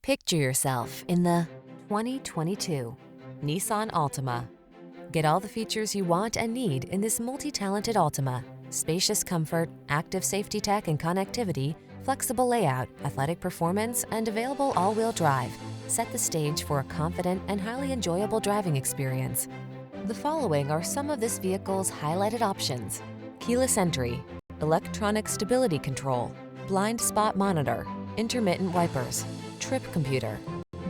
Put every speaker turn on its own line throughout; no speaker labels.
Picture yourself in the 2022 Nissan Altima. Get all the features you want and need in this multi-talented Altima. Spacious comfort, active safety tech and connectivity, flexible layout, athletic performance, and available all-wheel drive set the stage for a confident and highly enjoyable driving experience. The following are some of this vehicle's highlighted options: keyless entry, electronic stability control, blind spot monitor, intermittent wipers, trip computer,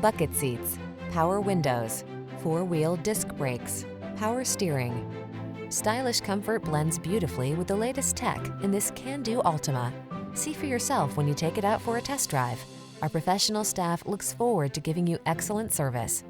bucket seats, power windows, four-wheel disc brakes, power steering. Stylish comfort blends beautifully with the latest tech in this can-do Altima. See for yourself when you take it out for a test drive. Our professional staff looks forward to giving you excellent service.